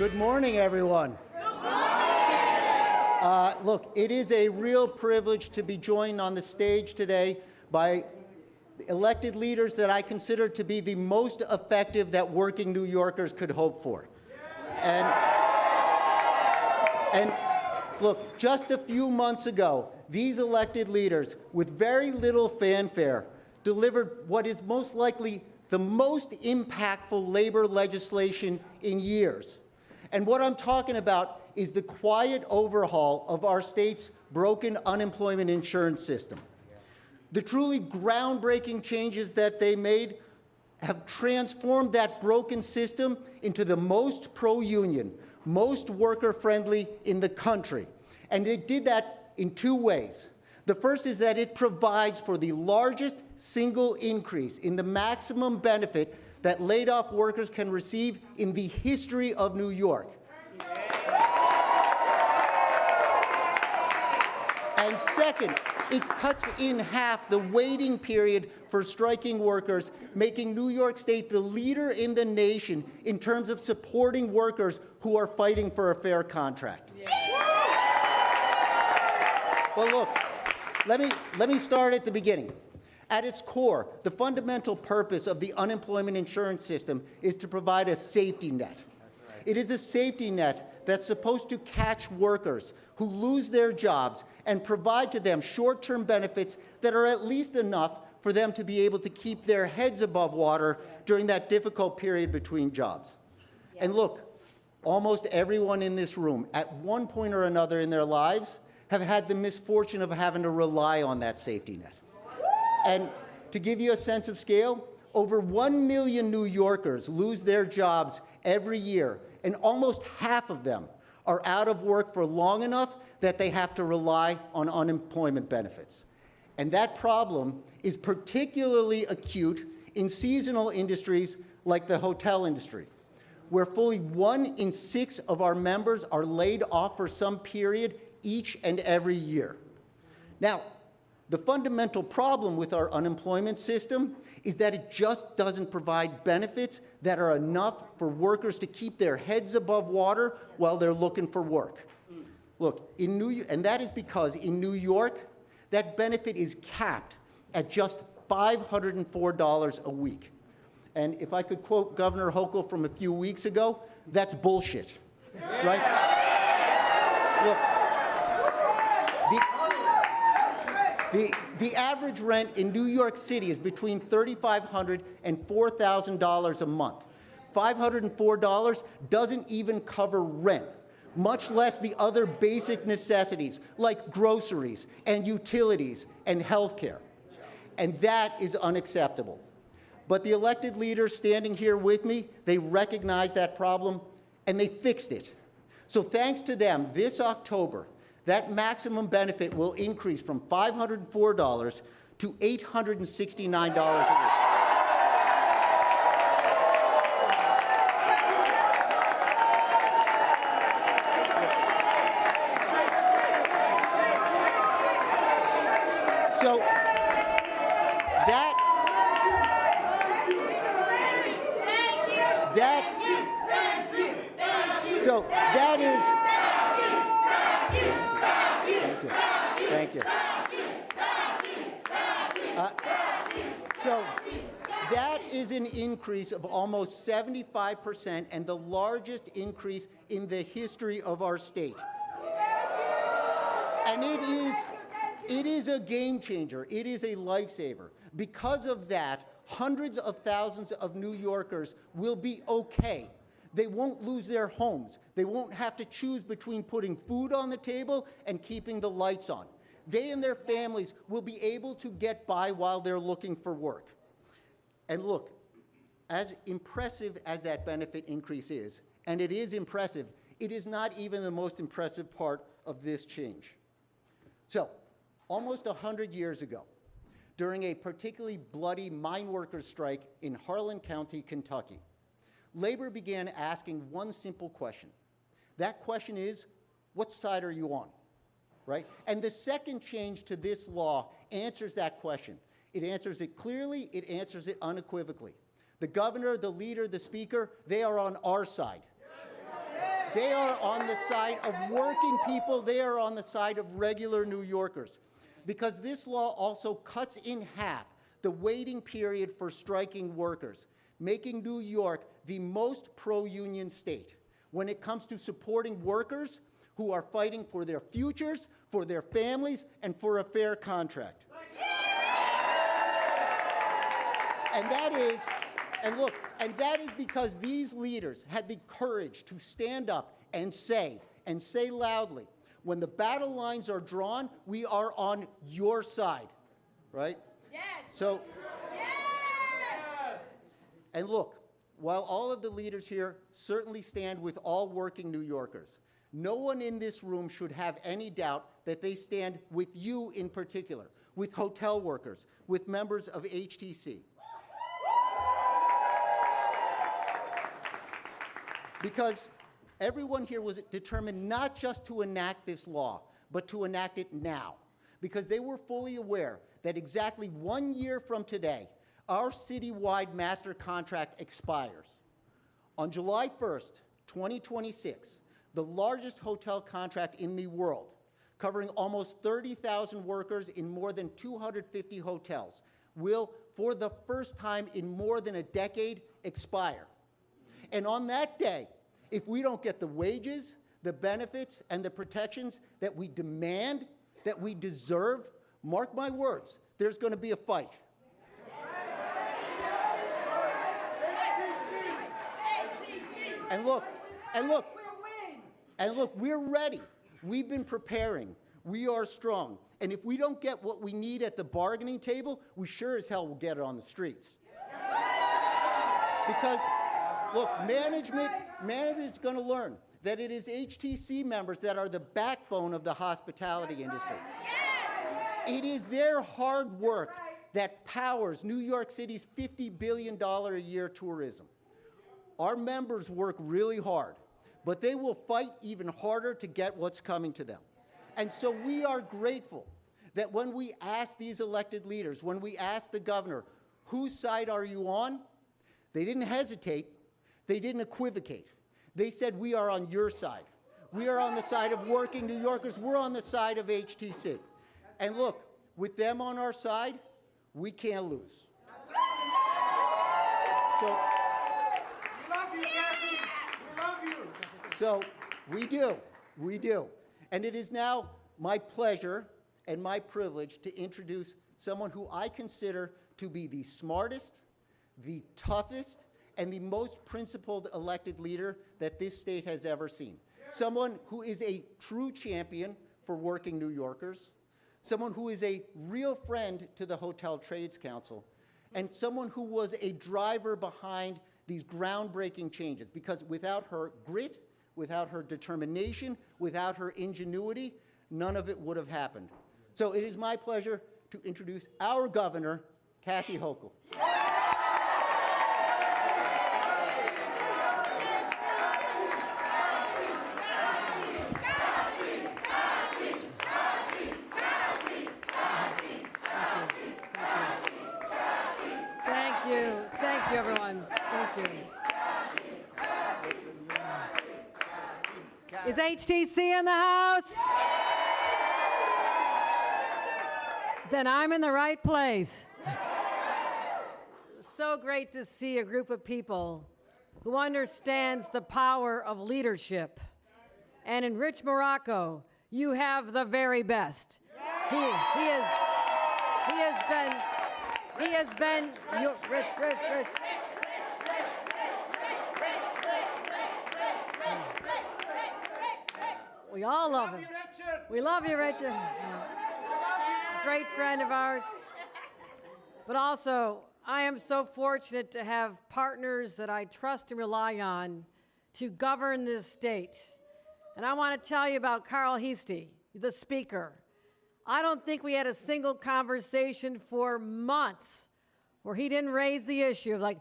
Good morning, everyone. Good morning. Look, it is a real privilege to be joined on the stage today by elected leaders that I consider to be the most effective that working New Yorkers could hope for. And look, just a few months ago, these elected leaders, with very little fanfare, delivered what is most likely the most impactful labor legislation in years. And what I'm talking about is the quiet overhaul of our state's broken unemployment insurance system. The truly groundbreaking changes that they made have transformed that broken system into the most pro-union, most worker-friendly in the country. And it did that in two ways. The first is that it provides for the largest single increase in the maximum benefit that laid-off workers can receive in the history of New York. And second, it cuts in half the waiting period for striking workers, making New York State the leader in the nation in terms of supporting workers who are fighting for a fair contract. Well, look, let me start at the beginning. At its core, the fundamental purpose of the unemployment insurance system is to provide a safety net. It is a safety net that's supposed to catch workers who lose their jobs and provide to them short-term benefits that are at least enough for them to be able to keep their heads above water during that difficult period between jobs. And look, almost everyone in this room, at one point or another in their lives, have had the misfortune of having to rely on that safety net. And to give you a sense of scale, over 1 million New Yorkers lose their jobs every year, and almost half of them are out of work for long enough that they have to rely on unemployment benefits. And that problem is particularly acute in seasonal industries like the hotel industry, where fully 1 in 6 of our members are laid off for some period each and every year. Now, the fundamental problem with our unemployment system is that it just doesn't provide benefits that are enough for workers to keep their heads above water while they're looking for work. Look, and that is because in New York, that benefit is capped at just $504 a week. And if I could quote Governor Hochul from a few weeks ago, that's bullshit, right? Look, the average rent in New York City is between $3,500 and $4,000 a month. $504 doesn't even cover rent, much less the other basic necessities like groceries and utilities and health care. And that is unacceptable. But the elected leaders standing here with me, they recognize that problem and they fixed it. So thanks to them, this October, that maximum benefit will increase from $504 to $869 a week. So that is. Thank you. So that is an increase of almost 75% and the largest increase in the history of our state. And it is a game changer. It is a lifesaver. Because of that, hundreds of thousands of New Yorkers will be okay. They won't lose their homes. They won't have to choose between putting food on the table and keeping the lights on. They and their families will be able to get by while they're looking for work. And look, as impressive as that benefit increase is, and it is impressive, it is not even the most impressive part of this change. So, almost 100 years ago, during a particularly bloody mine workers' strike in Harlan County, Kentucky, labor began asking one simple question. That question is, what side are you on? Right? And the second change to this law answers that question. It answers it clearly, it answers it unequivocally. The governor, the leader, the speaker, they are on our side. They are on the side of working people. They are on the side of regular New Yorkers. Because this law also cuts in half the waiting period for striking workers, making New York the most pro-union state when it comes to supporting workers who are fighting for their futures, for their families, and for a fair contract. And that is because these leaders had the courage to stand up and say loudly, when the battle lines are drawn, we are on your side, right? Yes. So, Yes. and look, while all of the leaders here certainly stand with all working New Yorkers, no one in this room should have any doubt that they stand with you in particular, with hotel workers, with members of HTC. Because everyone here was determined not just to enact this law, but to enact it now. Because they were fully aware that exactly 1 year from today, our citywide master contract expires. On July 1st, 2026, the largest hotel contract in the world, covering almost 30,000 workers in more than 250 hotels, will, for the first time in more than a decade, expire. And on that day, if we don't get the wages, the benefits, and the protections that we demand, that we deserve, mark my words, there's going to be a fight. And look, we're ready. We've been preparing. We are strong. And if we don't get what we need at the bargaining table, we sure as hell will get it on the streets. Because, look, management is going to learn that it is HTC members that are the backbone of the hospitality industry. It is their hard work that powers New York City's $50 billion a year tourism. Our members work really hard, but they will fight even harder to get what's coming to them. And so we are grateful that when we ask these elected leaders, when we ask the governor, whose side are you on? They didn't hesitate. They didn't equivocate. They said, we are on your side. We are on the side of working New Yorkers. We're on the side of HTC. And look, with them on our side, we can't lose. So, So we do. And it is now my pleasure and my privilege to introduce someone who I consider to be the smartest, the toughest, and the most principled elected leader that this state has ever seen. Someone who is a true champion for working New Yorkers, someone who is a real friend to the Hotel Trades Council, and someone who was a driver behind these groundbreaking changes, because without her grit, without her determination, without her ingenuity, none of it would have happened. So it is my pleasure to introduce our governor, Kathy Hochul. Thank you, everyone. Thank you. Is HTC in the house? Then I'm in the right place. So great to see a group of people who understands the power of leadership. And in Rich Morocco, you have the very best. He has been your, Rich. We all love him. We love you, Richard. Great friend of ours. But also, I am so fortunate to have partners that I trust and rely on to govern this state. And I want to tell you about Carl Heastie, the speaker. I don't think we had a single conversation for months where he didn't raise the issue of, like,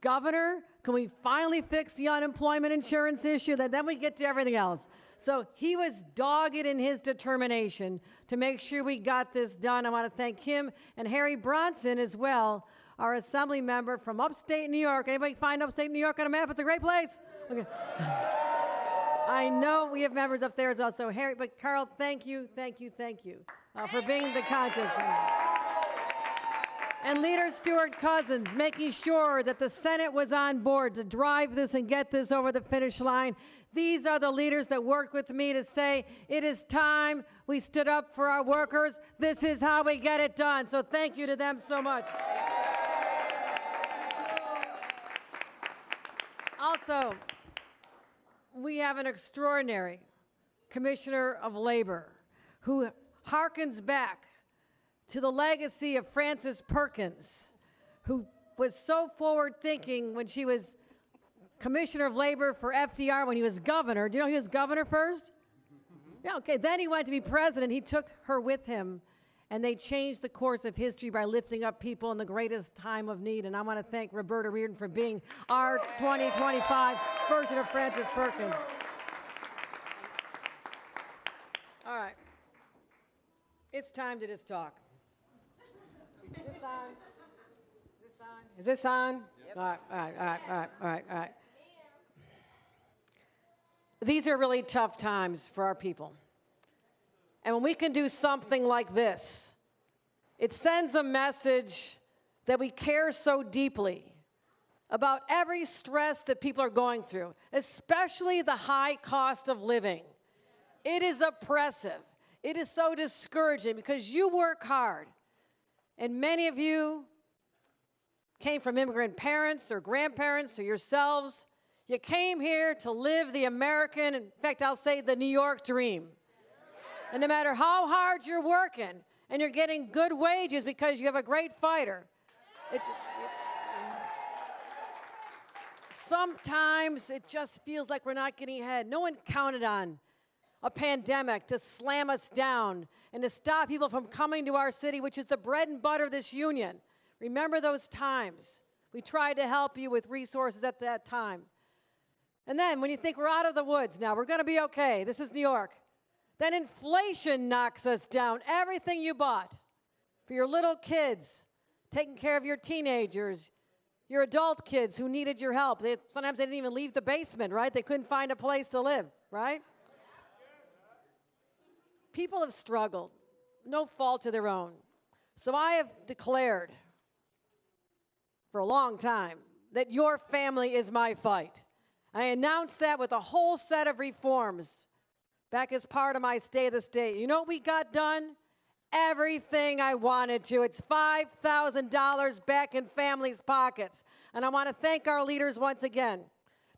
Governor, can we finally fix the unemployment insurance issue? Then we get to everything else. So he was dogged in his determination to make sure we got this done. I want to thank him and Harry Bronson as well, our assembly member from upstate New York. Anybody find upstate New York on a map? It's a great place. Okay. I know we have members up there as well. So Harry, but Carl, thank you for being the conscious. And Leader Stewart Cousins, making sure that the Senate was on board to drive this and get this over the finish line. These are the leaders that worked with me to say, it is time we stood up for our workers. This is how we get it done. So thank you to them so much. Also, we have an extraordinary Commissioner of Labor who harkens back to the legacy of Frances Perkins, who was so forward-thinking when she was Commissioner of Labor for FDR when he was governor. Do you know he was governor first? Yeah, okay. Then he went to be president. He took her with him, and they changed the course of history by lifting up people in the greatest time of need. And I want to thank Roberta Reardon for being our 2025 version of Frances Perkins. All right. It's time to just talk. Is this on? Is this on? Yep. All right. These are really tough times for our people. And when we can do something like this, it sends a message that we care so deeply about every stress that people are going through, especially the high cost of living. It is oppressive. It is so discouraging because you work hard. And many of you came from immigrant parents or grandparents or yourselves. You came here to live the American, in fact, I'll say the New York dream. And no matter how hard you're working and you're getting good wages because you have a great fighter, sometimes it just feels like we're not getting ahead. No one counted on a pandemic to slam us down and to stop people from coming to our city, which is the bread and butter of this union. Remember those times. We tried to help you with resources at that time. And then when you think we're out of the woods now, we're going to be okay, this is New York, then inflation knocks us down. Everything you bought for your little kids, taking care of your teenagers, your adult kids who needed your help. Sometimes they didn't even leave the basement, right? They couldn't find a place to live, right? People have struggled, no fault of their own. So I have declared for a long time that your family is my fight. I announced that with a whole set of reforms back as part of my State of the State. You know what we got done? Everything I wanted to. It's $5,000 back in families' pockets. And I want to thank our leaders once again.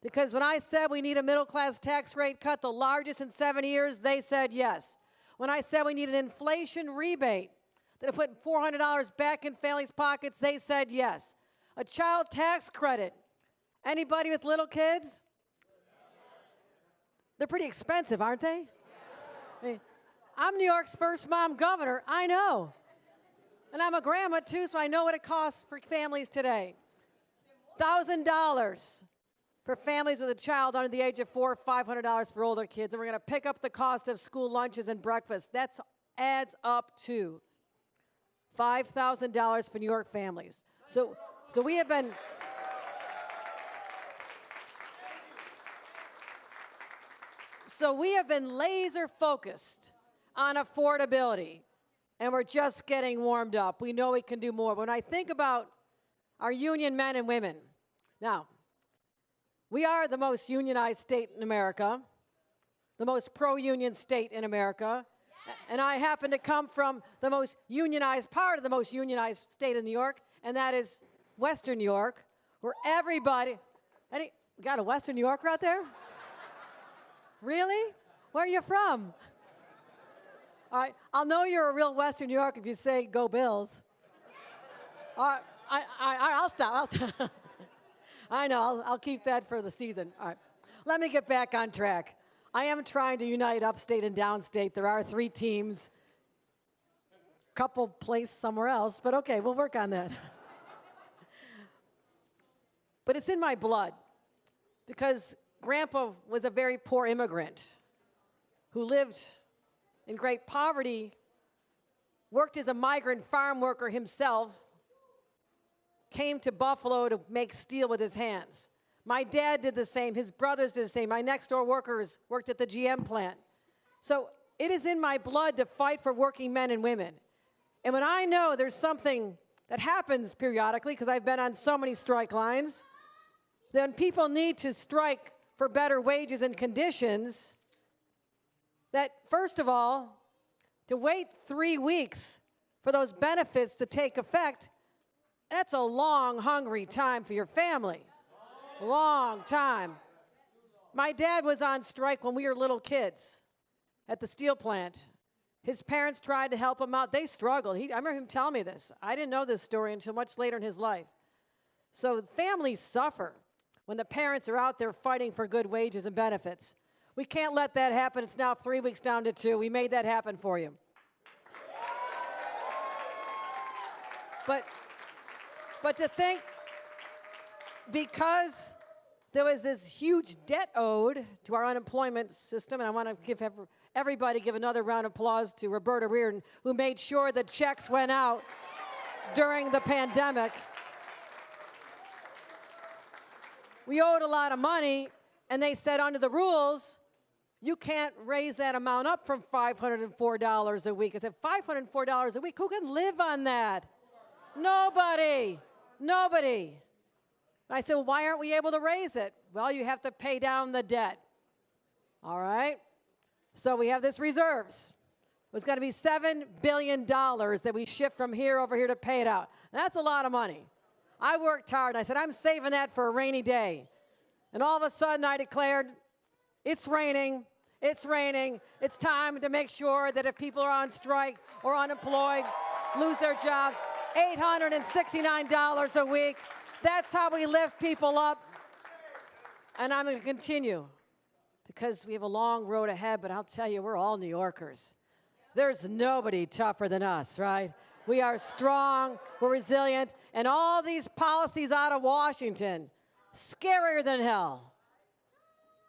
Because when I said we need a middle-class tax rate cut, the largest in 7 years, they said yes. When I said we need an inflation rebate that would put $400 back in families' pockets, they said yes. A child tax credit. Anybody with little kids? They're pretty expensive, aren't they? I mean, I'm New York's first mom governor, I know. And I'm a grandma too, so I know what it costs for families today. $1,000 for families with a child under the age of 4, $500 for older kids. And we're going to pick up the cost of school lunches and breakfast. That adds up to $5,000 for New York families. So we have been... So we have been laser focused on affordability, and we're just getting warmed up. We know we can do more. When I think about our union men and women, now, we are the most unionized state in America, the most pro-union state in America, and I happen to come from the most unionized part of the most unionized state in New York, and that is Western New York, where everybody, we got a Western New Yorker out there? Really? Where are you from? All right, I'll know you're a real Western New Yorker if you say, go Bills. All right, I'll stop. I know, I'll keep that for the season. All right, let me get back on track. I am trying to unite upstate and downstate. There are 3 teams, couple placed somewhere else, but okay, we'll work on that. But it's in my blood because Grandpa was a very poor immigrant who lived in great poverty, worked as a migrant farm worker himself, came to Buffalo to make steel with his hands. My dad did the same. His brothers did the same. My next-door workers worked at the GM plant. So it is in my blood to fight for working men and women. And when I know there's something that happens periodically, because I've been on so many strike lines, then people need to strike for better wages and conditions, that first of all, to wait 3 weeks for those benefits to take effect, that's a long, hungry time for your family. Long time. My dad was on strike when we were little kids at the steel plant. His parents tried to help him out. They struggled. I remember him telling me this. I didn't know this story until much later in his life. So families suffer when the parents are out there fighting for good wages and benefits. We can't let that happen. It's now 3 weeks down to 2. We made that happen for you. But to think, because there was this huge debt owed to our unemployment system, and I want to give everybody give another round of applause to Roberta Reardon, who made sure that checks went out during the pandemic. We owed a lot of money, and they said under the rules, you can't raise that amount up from $504 a week. I said, $504 a week? Who can live on that? Nobody. Nobody. I said, well, why aren't we able to raise it? Well, you have to pay down the debt. All right? So we have this reserves. It's going to be $7 billion that we shift from here over here to pay it out. That's a lot of money. I worked hard. I said, I'm saving that for a rainy day. And all of a sudden, I declared, it's raining. It's raining. It's time to make sure that if people are on strike or unemployed, lose their jobs, $869 a week. That's how we lift people up. And I'm going to continue because we have a long road ahead, but I'll tell you, we're all New Yorkers. There's nobody tougher than us, right? We are strong, we're resilient, and all these policies out of Washington, scarier than hell.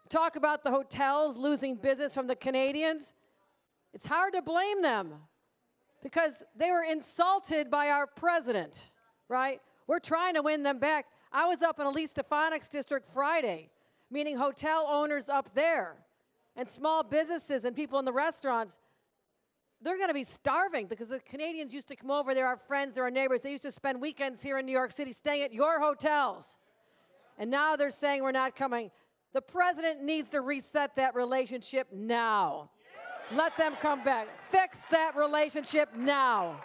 Talk about the hotels losing business from the Canadians. It's hard to blame them because they were insulted by our president, right? We're trying to win them back. I was up in Elise Stefanik's district Friday, meeting hotel owners up there and small businesses and people in the restaurants. They're going to be starving because the Canadians used to come over. They're our friends, they're our neighbors. They used to spend weekends here in New York City staying at your hotels. And now they're saying we're not coming. The president needs to reset that relationship now. Let them come back. Fix that relationship now.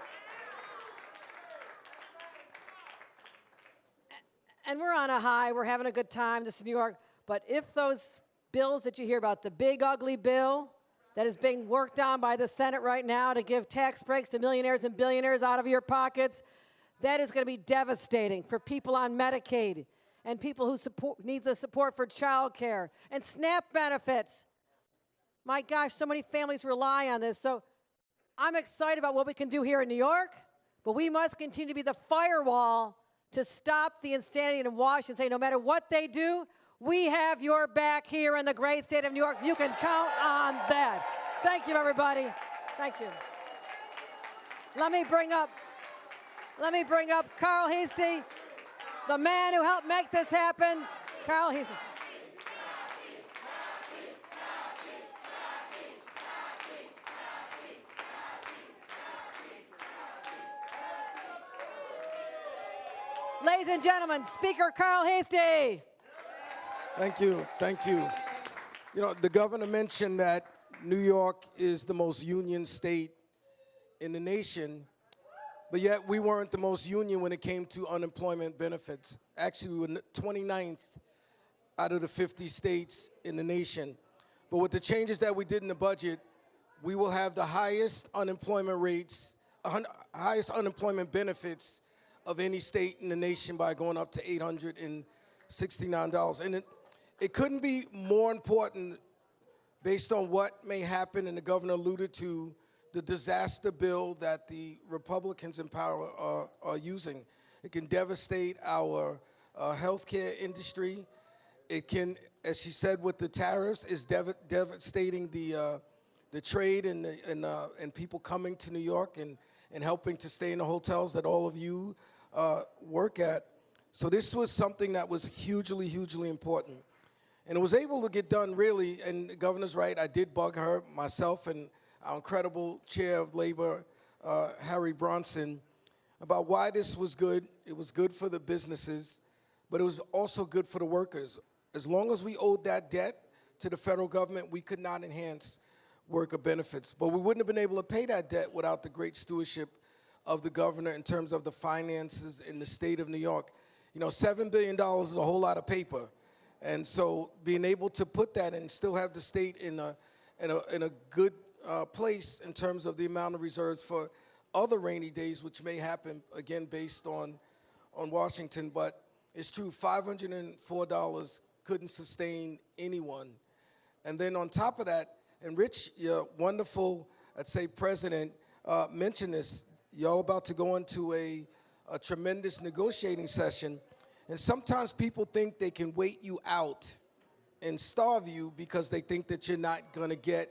And we're on a high. We're having a good time. This is New York. But if those bills that you hear about, the big ugly bill that is being worked on by the Senate right now to give tax breaks to millionaires and billionaires out of your pockets, that is going to be devastating for people on Medicaid and people who need the support for child care and SNAP benefits. My gosh, so many families rely on this. So I'm excited about what we can do here in New York, but we must continue to be the firewall to stop the insanity in Washington, say no matter what they do, we have your back here in the great state of New York. You can count on that. Thank you, everybody. Thank you. Let me bring up Carl Heastie, the man who helped make this happen. Carl Heastie. Ladies and gentlemen, Speaker Carl Heastie. Thank you, thank you. You know, the governor mentioned that New York is the most union state in the nation, but yet we weren't the most union when it came to unemployment benefits. Actually, we were 29th out of the 50 states in the nation. But with the changes that we did in the budget, we will have the highest unemployment rates, highest unemployment benefits of any state in the nation by going up to $869. And it couldn't be more important based on what may happen, and the governor alluded to the disaster bill that the Republicans in power are using. It can devastate our healthcare industry. It can, as she said, with the tariffs, is devastating the trade and people coming to New York and helping to stay in the hotels that all of you work at. So this was something that was hugely, hugely important. And it was able to get done really, and the governor's right, I did bug her, myself and our incredible chair of labor, Harry Bronson, about why this was good. It was good for the businesses, but it was also good for the workers. As long as we owed that debt to the federal government, we could not enhance worker benefits. But we wouldn't have been able to pay that debt without the great stewardship of the governor in terms of the finances in the state of New York. You know, $7 billion is a whole lot of paper. And so being able to put that and still have the state in a good place in terms of the amount of reserves for other rainy days, which may happen, again, based on Washington. But it's true, $504 couldn't sustain anyone. And then on top of that, and Rich, your wonderful, I'd say, president, mentioned this. Y'all about to go into a tremendous negotiating session. And sometimes people think they can wait you out and starve you because they think that you're not going to get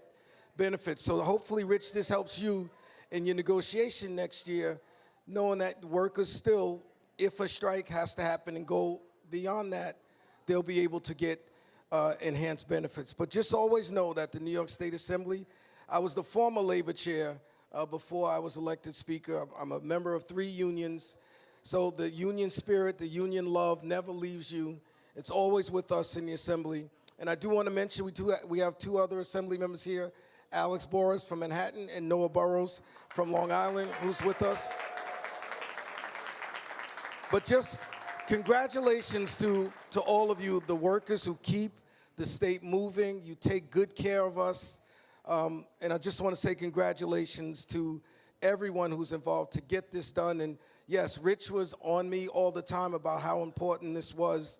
benefits. So hopefully, Rich, this helps you in your negotiation next year, knowing that workers still, if a strike has to happen and go beyond that, they'll be able to get enhanced benefits. But just always know that the New York State Assembly, I was the former labor chair before I was elected speaker. I'm a member of 3 unions. So the union spirit, the union love never leaves you. It's always with us in the assembly. And I do want to mention we have 2 other assembly members here, Alex Boris from Manhattan and Noah Burrows from Long Island, who's with us. But just congratulations to all of you, the workers who keep the state moving. You take good care of us. And I just want to say congratulations to everyone who's involved to get this done. And yes, Rich was on me all the time about how important this was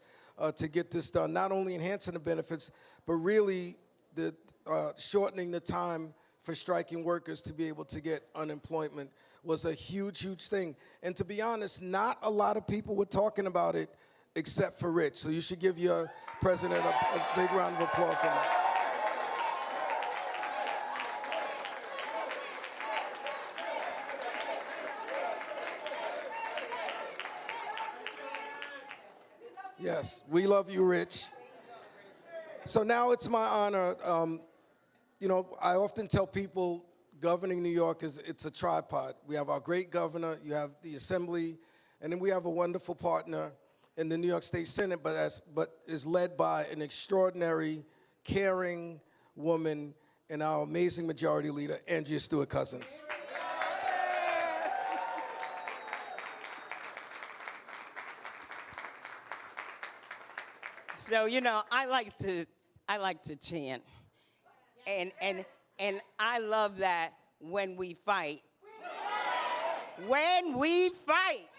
to get this done. Not only enhancing the benefits, but really shortening the time for striking workers to be able to get unemployment was a huge, huge thing. And to be honest, not a lot of people were talking about it except for Rich. So you should give your president a big round of applause on that. Yes, we love you, Rich. So now it's my honor. You know, I often tell people governing New York it's a tripod. We have our great governor, you have the assembly, and then we have a wonderful partner in the New York State Senate, but is led by an extraordinary, caring woman and our amazing majority leader, Andrea Stewart-Cousins. So, you know, I like to chant. And I love that when we fight. When we fight.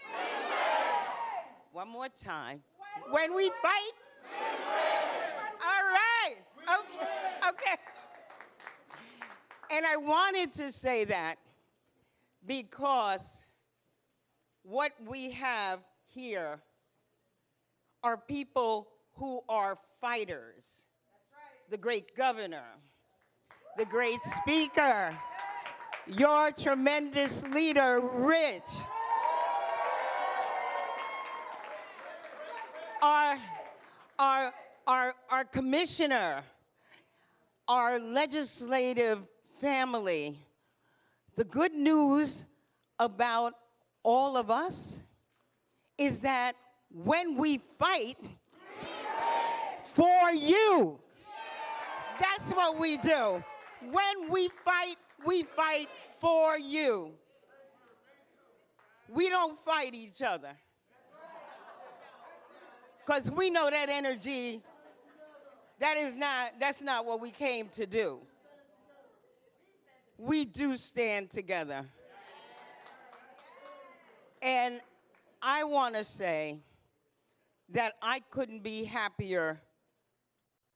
One more time. When we fight. All right. Okay. And I wanted to say that because what we have here are people who are fighters. The great governor, the great speaker, your tremendous leader, Rich, our commissioner, our legislative family. The good news about all of us is that when we fight for you, that's what we do. When we fight for you. We don't fight each other. Because we know that energy, that's not what we came to do. We do stand together. And I want to say that I couldn't be happier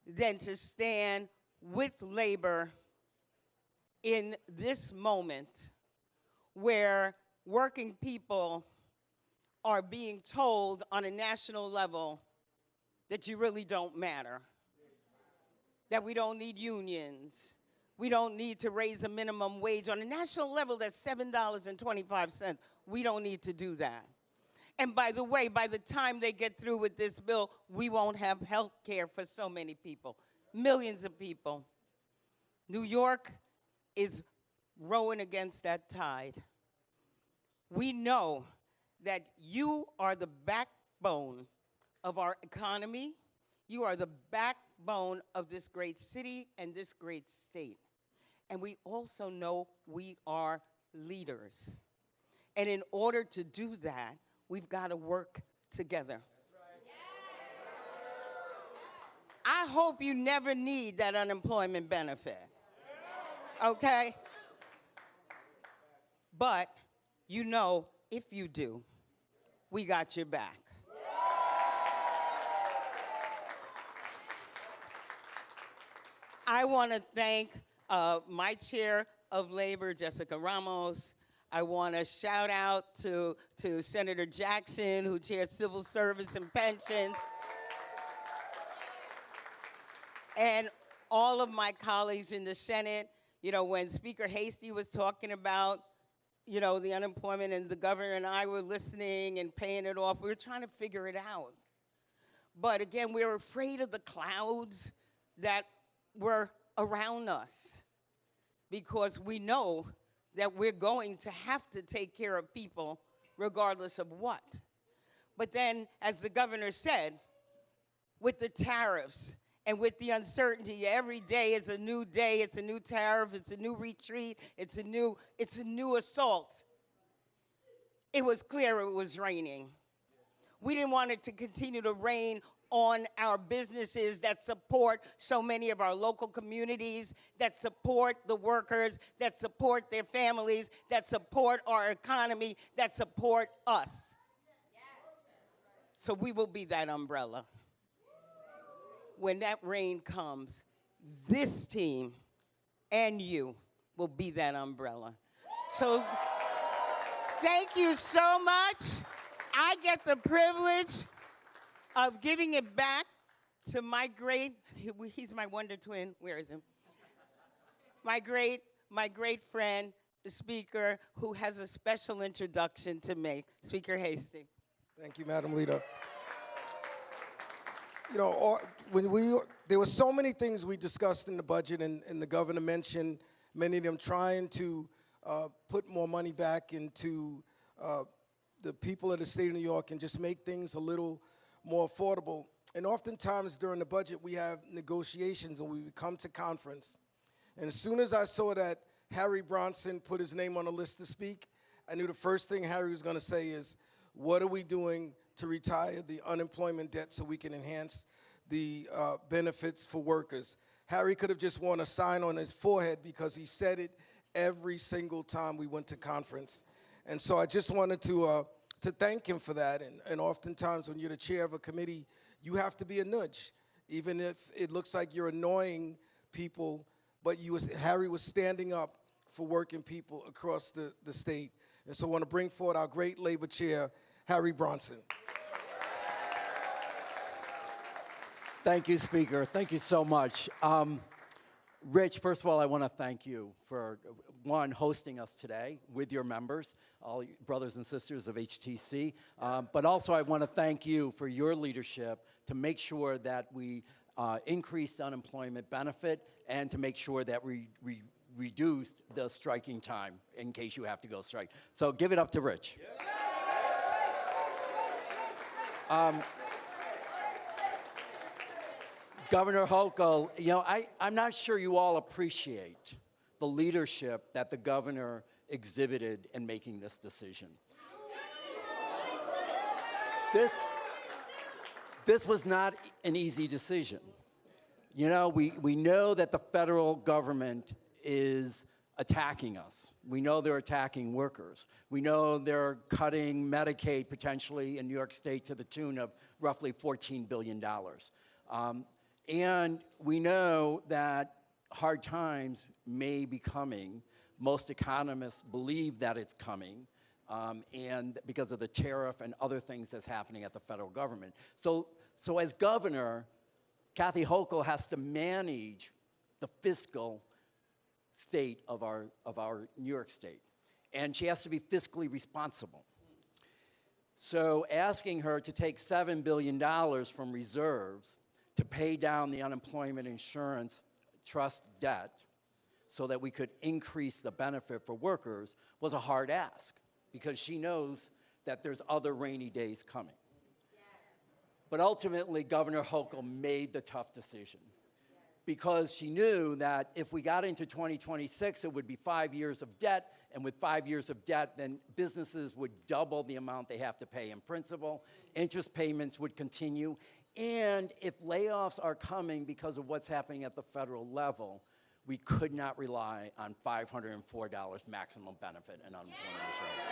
than to stand with labor in this moment where working people are being told on a national level that you really don't matter, that we don't need unions, we don't need to raise a minimum wage on a national level that's $7.25. We don't need to do that. And by the way, by the time they get through with this bill, we won't have health care for so many people, millions of people. New York is rowing against that tide. We know that you are the backbone of our economy. You are the backbone of this great city and this great state. And we also know we are leaders. And in order to do that, we've got to work together. I hope you never need that unemployment benefit, okay? But you know, if you do, we got your back. I want to thank my chair of labor, Jessica Ramos. I want to shout out to Senator Jackson, who chairs Civil Service and Pensions, and all of my colleagues in the Senate. You know, when Speaker Hasty was talking about, you know, the unemployment, and the governor and I were listening and paying it off, we were trying to figure it out. But again, we were afraid of the clouds that were around us, because we know that we're going to have to take care of people regardless of what. But then, as the governor said, with the tariffs and with the uncertainty, every day is a new day, it's a new tariff, it's a new retreat, it's a new assault. It was clear it was raining. We didn't want it to continue to rain on our businesses that support so many of our local communities, that support the workers, that support their families, that support our economy, that support us. So we will be that umbrella. When that rain comes, this team and you will be that umbrella. So thank you so much. I get the privilege of giving it back to my great, he's my wonder twin, where is him? My great friend, the speaker, who has a special introduction to make, Speaker Hasty. Thank you, Madam Leader. You know, there were so many things we discussed in the budget, and the governor mentioned many of them, trying to put more money back into the people of the state of New York and just make things a little more affordable. And oftentimes during the budget, we have negotiations and we come to conference. And as soon as I saw that Harry Bronson put his name on the list to speak, I knew the first thing Harry was going to say is, what are we doing to retire the unemployment debt so we can enhance the benefits for workers? Harry could have just worn a sign on his forehead, because he said it every single time we went to conference. And so I just wanted to thank him for that. And oftentimes when you're the chair of a committee, you have to be a nudge, even if it looks like you're annoying people, but Harry was standing up for working people across the state. And so I want to bring forward our great labor chair, Harry Bronson. Thank you, Speaker. Thank you so much. Rich, first of all, I want to thank you for, one, hosting us today with your members, all you brothers and sisters of HTC. But also I want to thank you for your leadership to make sure that we increase unemployment benefit and to make sure that we reduced the striking time in case you have to go strike. So give it up to Rich. Governor Hochul, you know, I'm not sure you all appreciate the leadership that the governor exhibited in making this decision. This was not an easy decision. You know, we know that the federal government is attacking us. We know they're attacking workers. We know they're cutting Medicaid potentially in New York State to the tune of roughly $14 billion. And we know that hard times may be coming. Most economists believe that it's coming, and because of the tariff and other things that's happening at the federal government. So as governor, Kathy Hochul has to manage the fiscal state of our New York State, and she has to be fiscally responsible. So asking her to take $7 billion from reserves to pay down the unemployment insurance trust debt so that we could increase the benefit for workers was a hard ask because she knows that there's other rainy days coming. But ultimately, Governor Hochul made the tough decision because she knew that if we got into 2026, it would be 5 years of debt, and with 5 years of debt, then businesses would double the amount they have to pay in principal, interest payments would continue, and if layoffs are coming because of what's happening at the federal level, we could not rely on $504 maximum benefit and unemployment insurance.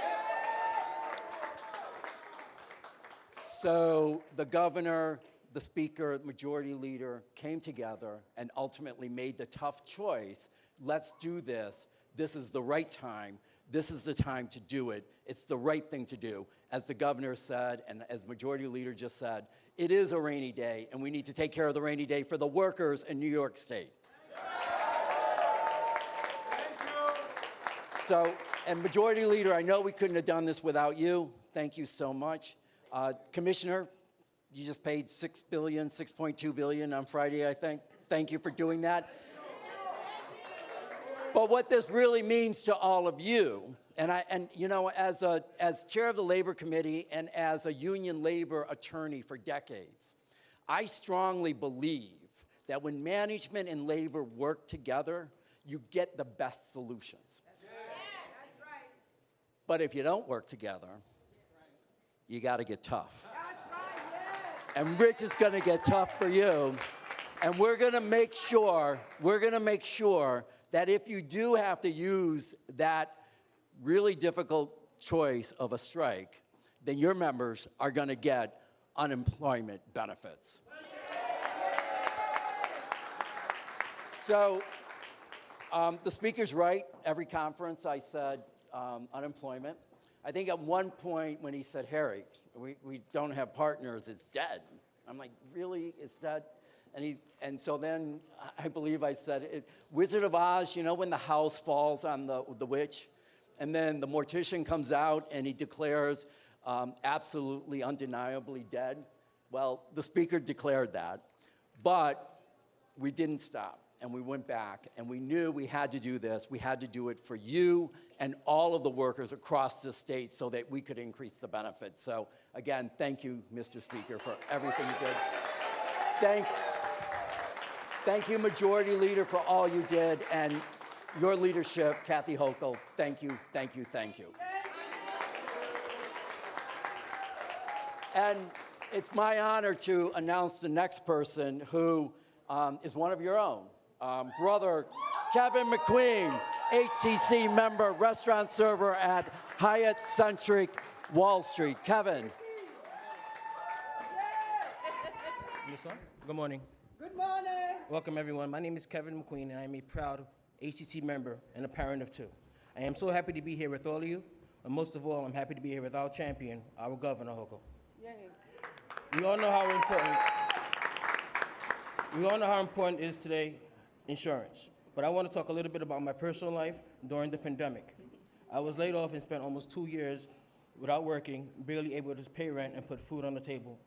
So the governor, the speaker, majority leader came together and ultimately made the tough choice. Let's do this. This is the right time. This is the time to do it. It's the right thing to do. As the governor said, and as majority leader just said, it is a rainy day, and we need to take care of the rainy day for the workers in New York State. So, and majority leader, I know we couldn't have done this without you. Thank you so much. Commissioner, you just paid $6 billion, $6.2 billion on Friday, I think. Thank you for doing that. But what this really means to all of you, and you know, as chair of the Labor Committee and as a union labor attorney for decades, I strongly believe that when management and labor work together, you get the best solutions. That's right. But if you don't work together, you got to get tough. That's right, yes. And Rich is going to get tough for you. And we're going to make sure that if you do have to use that really difficult choice of a strike, then your members are going to get unemployment benefits. So the speaker's right. Every conference I said unemployment. I think at one point when he said, Harry, we don't have partners, it's dead. I'm like, really? It's dead? And so then I believe I said, Wizard of Oz, you know when the house falls on the witch? And then the mortician comes out and he declares absolutely undeniably dead. Well, the speaker declared that, but we didn't stop. And we went back, and we knew we had to do this. We had to do it for you and all of the workers across the state so that we could increase the benefits. So, again, thank you, Mr. Speaker, for everything you did. Thank you, Majority Leader, for all you did, and your leadership, Kathy Hochul. Thank you, thank you, thank you. And it's my honor to announce the next person who is one of your own. Brother Kevin McQueen, HCC member, restaurant server at Hyatt Centric Wall Street. Kevin. Good morning. Good morning. Welcome, everyone. My name is Kevin McQueen, and I am a proud HCC member and a parent of two. I am so happy to be here with all of you, and most of all, I'm happy to be here with our champion, our Governor Hochul. We all know how important it is today, insurance. But I want to talk a little bit about my personal life during the pandemic. I was laid off and spent almost 2 years without working, barely able to pay rent and put food on the table,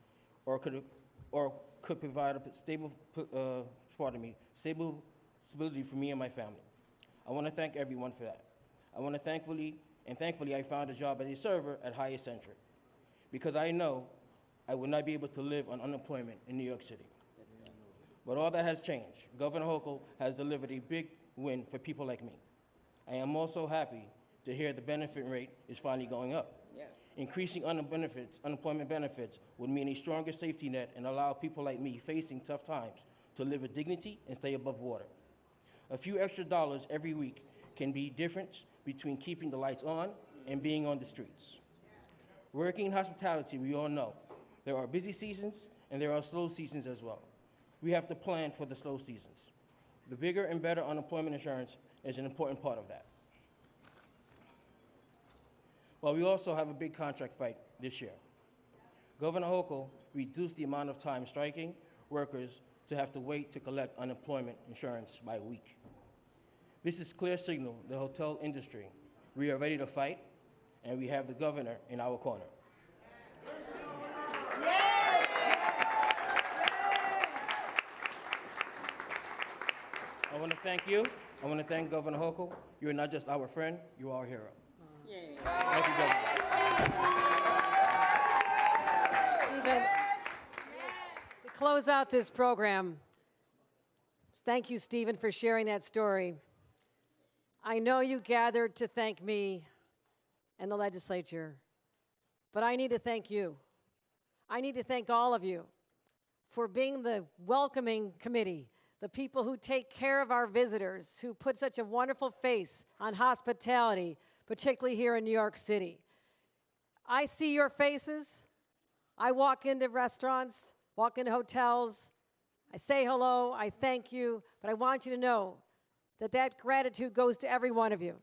or could provide a stable stability for me and my family. I want to thank everyone for that. Thankfully, I found a job as a server at Hyatt Centric, because I know I would not be able to live on unemployment in New York City. But all that has changed. Governor Hochul has delivered a big win for people like me. I am also happy to hear the benefit rate is finally going up. Yeah. Increasing unemployment benefits would mean a stronger safety net and allow people like me facing tough times to live with dignity and stay above water. A few extra dollars every week can be difference between keeping the lights on and being on the streets. Working in hospitality, we all know, there are busy seasons and there are slow seasons as well. We have to plan for the slow seasons. The bigger and better unemployment insurance is an important part of that. Well, we also have a big contract fight this year. Governor Hochul reduced the amount of time striking workers to have to wait to collect unemployment insurance by a week. This is clear signal to the hotel industry. We are ready to fight, and we have the governor in our corner. I want to thank you. I want to thank Governor Hochul. You're not just our friend, you are our hero. Thank you, Governor. Stephen, to close out this program, thank you, Stephen, for sharing that story. I know you gathered to thank me and the legislature, but I need to thank you. I need to thank all of you for being the welcoming committee, the people who take care of our visitors, who put such a wonderful face on hospitality, particularly here in New York City. I see your faces. I walk into restaurants, walk into hotels. I say hello, I thank you, but I want you to know that that gratitude goes to every one of you.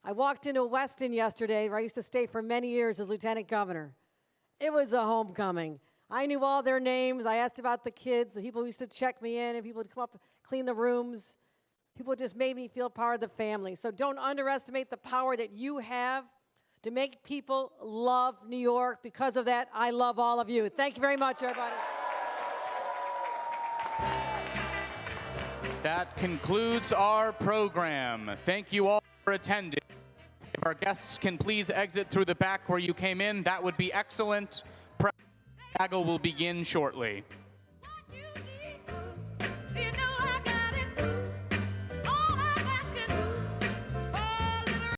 I walked into Weston yesterday, where I used to stay for many years as lieutenant governor. It was a homecoming. I knew all their names. I asked about the kids, the people who used to check me in, and people would come up and clean the rooms. People just made me feel part of the family. So don't underestimate the power that you have to make people love New York. Because of that, I love all of you. Thank you very much, everybody. That concludes our program. Thank you all for attending. If our guests can please exit through the back where you came in, that would be excellent. Press gaggle will begin shortly.